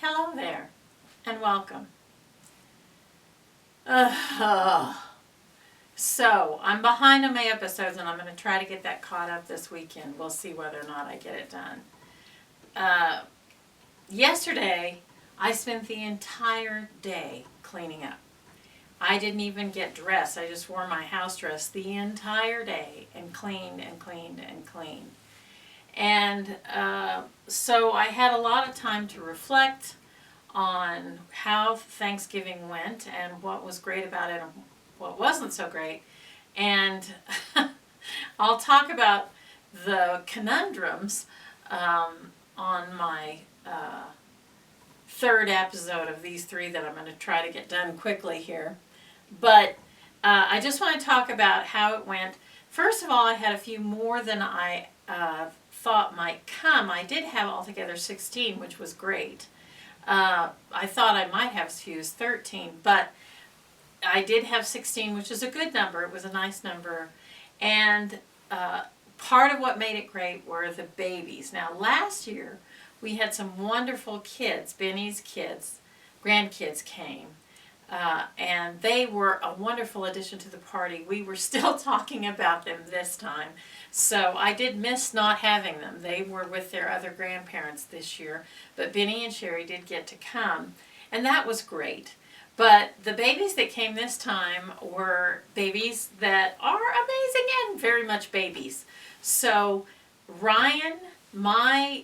Hello there, and welcome. Uh, so, I'm behind on my episodes, and I'm going to try to get that caught up this weekend. We'll see whether or not I get it done. Yesterday, I spent the entire day cleaning up. I didn't even get dressed. I just wore my house dress the entire day and cleaned and cleaned and cleaned. And so I had a lot of time to reflect on how Thanksgiving went and what was great about it and what wasn't so great. And I'll talk about the conundrums on my third episode of these three that I'm going to try to get done quickly here. But I just want to talk about how it went. First of all, I had a few more than I thought might come. I did have altogether 16, which was great. I thought I might have used 13, but I did have 16, which is a good number. It was a nice number. And part of what made it great were the babies. Now, last year, we had some wonderful kids. Benny's kids, grandkids came. And they were a wonderful addition to the party. We were still talking about them this time. So I did miss not having them. They were with their other grandparents this year. But Benny and Sherry did get to come. And that was great. But the babies that came this time were babies that are amazing and very much babies. So Ryan, my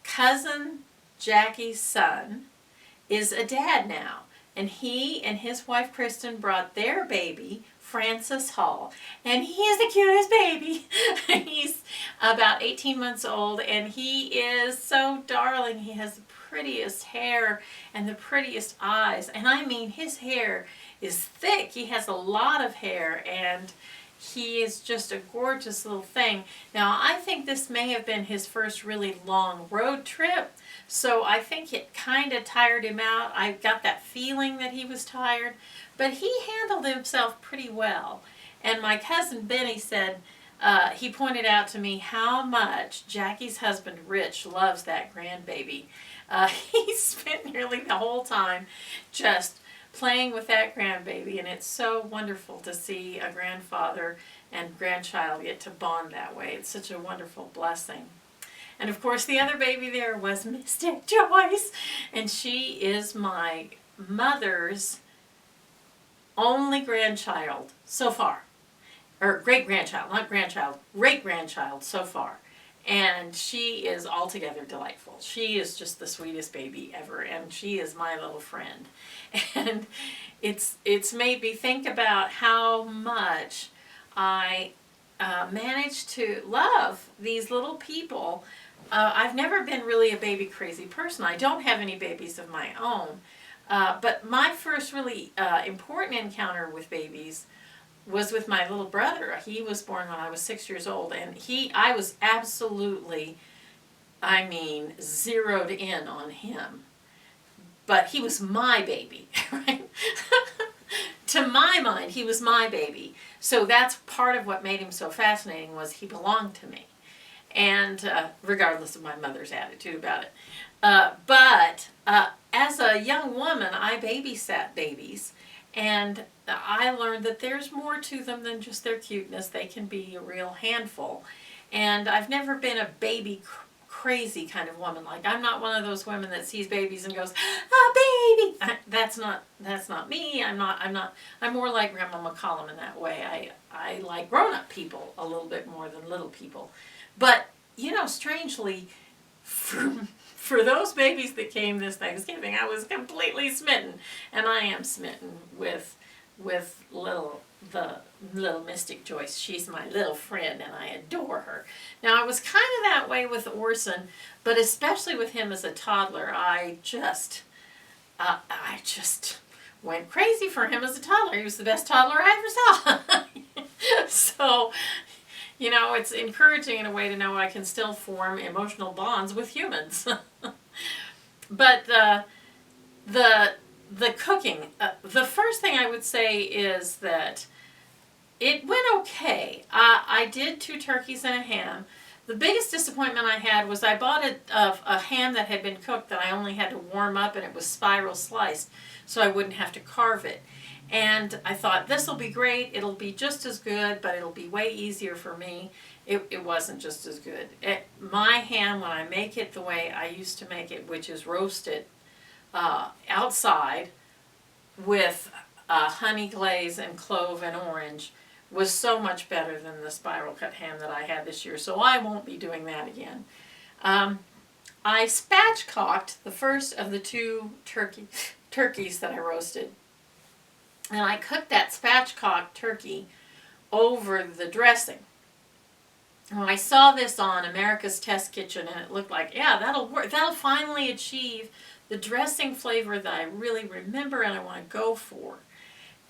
cousin Jackie's son, is a dad now. And he and his wife Kristen brought their baby, Francis Hall. And he is the cutest baby. He's about 18 months old and he is so darling. He has the prettiest hair and the prettiest eyes. And I mean, his hair is thick. He has a lot of hair and he is just a gorgeous little thing. Now, I think this may have been his first really long road trip. So I think it kind of tired him out. I got that feeling that he was tired. But he handled himself pretty well. And my cousin Benny said, he pointed out to me how much Jackie's husband Rich loves that grandbaby. He spent nearly the whole time just playing with that grandbaby, and it's so wonderful to see a grandfather and grandchild get to bond that way. It's such a wonderful blessing. And of course the other baby there was Mystic Joyce, and she is my mother's only grandchild so far. Or great-grandchild, not grandchild, great-grandchild so far. And she is altogether delightful. She is just the sweetest baby ever, and she is my little friend. And it's made me think about how much I managed to love these little people. I've never been really a baby crazy person. I don't have any babies of my own. But my first really important encounter with babies was with my little brother. He was born when I was 6 years old, and I was absolutely, zeroed in on him. But he was my baby, right? To my mind, he was my baby. So that's part of what made him so fascinating, was he belonged to me. And regardless of my mother's attitude about it. But as a young woman, I babysat babies. And I learned that there's more to them than just their cuteness. They can be a real handful. And I've never been a baby crazy kind of woman. Like, I'm not one of those women that sees babies and goes, "Oh, baby!" That's not me. I'm more like Grandma McCollum in that way. I like grown-up people a little bit more than little people. But, strangely, for those babies that came this Thanksgiving, I was completely smitten. And I am smitten with the little Mystic Joyce. She's my little friend and I adore her. Now, I was kind of that way with Orson, but especially with him as a toddler, I just went crazy for him as a toddler. He was the best toddler I ever saw. So, it's encouraging in a way to know I can still form emotional bonds with humans. But the cooking, the first thing I would say is that it went okay. I did 2 turkeys and a ham, The biggest disappointment I had was I bought a ham that had been cooked that I only had to warm up, and it was spiral sliced so I wouldn't have to carve it. And I thought, this will be great, it'll be just as good, but it'll be way easier for me. It wasn't just as good. My ham, when I make it the way I used to make it, which is roasted outside with honey glaze and clove and orange, was so much better than the spiral cut ham that I had this year, so I won't be doing that again. I spatchcocked the first of the two turkeys that I roasted, and I cooked that spatchcocked turkey over the dressing. And I saw this on America's Test Kitchen, and it looked like, yeah, that'll work. That'll finally achieve the dressing flavor that I really remember and I want to go for.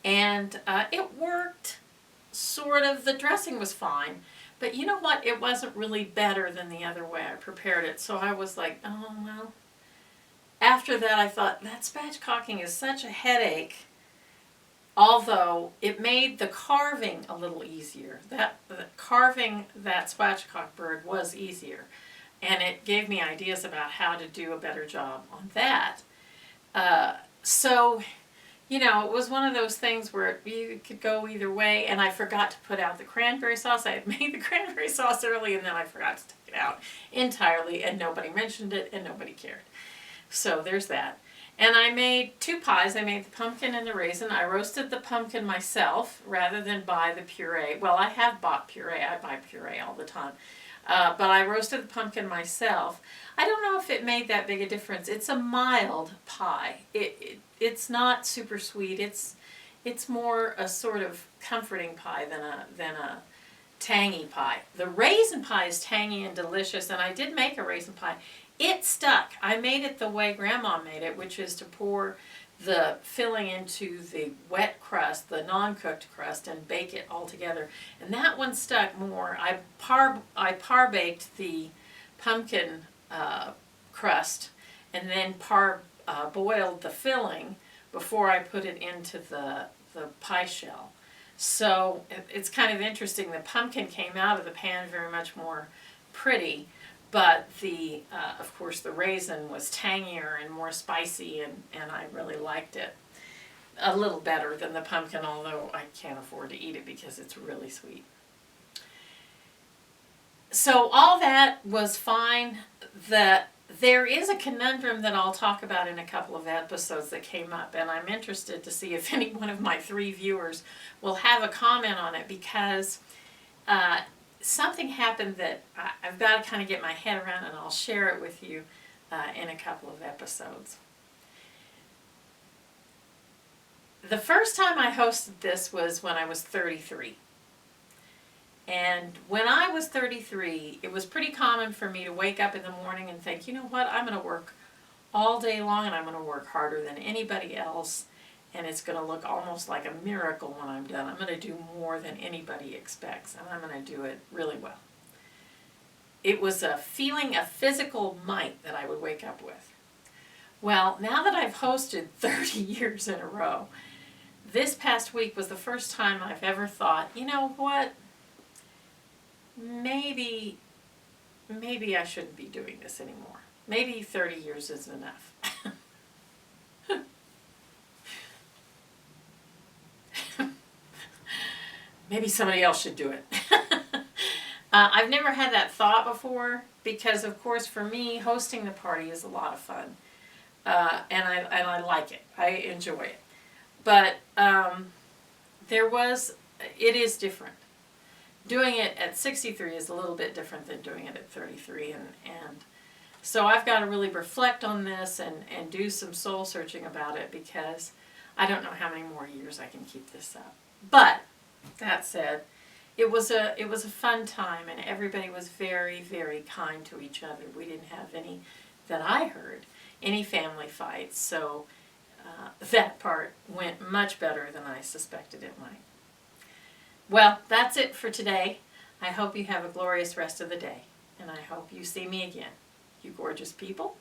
And it worked, sort of. The dressing was fine. But you know what? It wasn't really better than the other way I prepared it. So I was like, oh, well. After that, I thought, that spatchcocking is such a headache. Although it made the carving a little easier. Carving that spatchcock bird was easier. And it gave me ideas about how to do a better job on that. So, you know, it was one of those things where you could go either way. And I forgot to put out the cranberry sauce. I had made the cranberry sauce early, and then I forgot to take it out entirely. And nobody mentioned it, and nobody cared. So there's that. And I made two pies. I made the pumpkin and the raisin. I roasted the pumpkin myself rather than buy the puree. Well, I have bought puree. I buy puree all the time. But I roasted the pumpkin myself. I don't know if it made that big a difference. It's a mild pie. It's not super sweet. It's more a sort of comforting pie than a tangy pie. The raisin pie is tangy and delicious, and I did make a raisin pie. It stuck. I made it the way Grandma made it, which is to pour the filling into the wet crust, the non-cooked crust, and bake it all together. And that one stuck more. I par-baked the pumpkin crust and then boiled the filling before I put it into the pie shell. So it's kind of interesting. The pumpkin came out of the pan very much more pretty. But of course, the raisin was tangier and more spicy, and I really liked it a little better than the pumpkin, although I can't afford to eat it because it's really sweet. So all that was fine. There is a conundrum that I'll talk about in a couple of episodes that came up, and I'm interested to see if any one of my 3 viewers will have a comment on it, because something happened that I've got to kind of get my head around, and I'll share it with you in a couple of episodes. The first time I hosted this was when I was 33. And when I was 33, it was pretty common for me to wake up in the morning and think, you know what, I'm going to work all day long, and I'm going to work harder than anybody else. And it's going to look almost like a miracle when I'm done. I'm going to do more than anybody expects, and I'm going to do it really well. It was a feeling of physical might that I would wake up with. Well, now that I've hosted 30 years in a row, this past week was the first time I've ever thought, you know what, maybe I shouldn't be doing this anymore. Maybe 30 years is enough. Maybe somebody else should do it. I've never had that thought before, because of course for me, hosting the party is a lot of fun. And I like it. I enjoy it. But it is different. Doing it at 63 is a little bit different than doing it at 33. And so I've got to really reflect on this and do some soul searching about it, because I don't know how many more years I can keep this up. But that said, it was a fun time, and everybody was very, very kind to each other. We didn't have any, that I heard, any family fights. So that part went much better than I suspected it might. Well, that's it for today. I hope you have a glorious rest of the day, and I hope you see me again. You gorgeous people.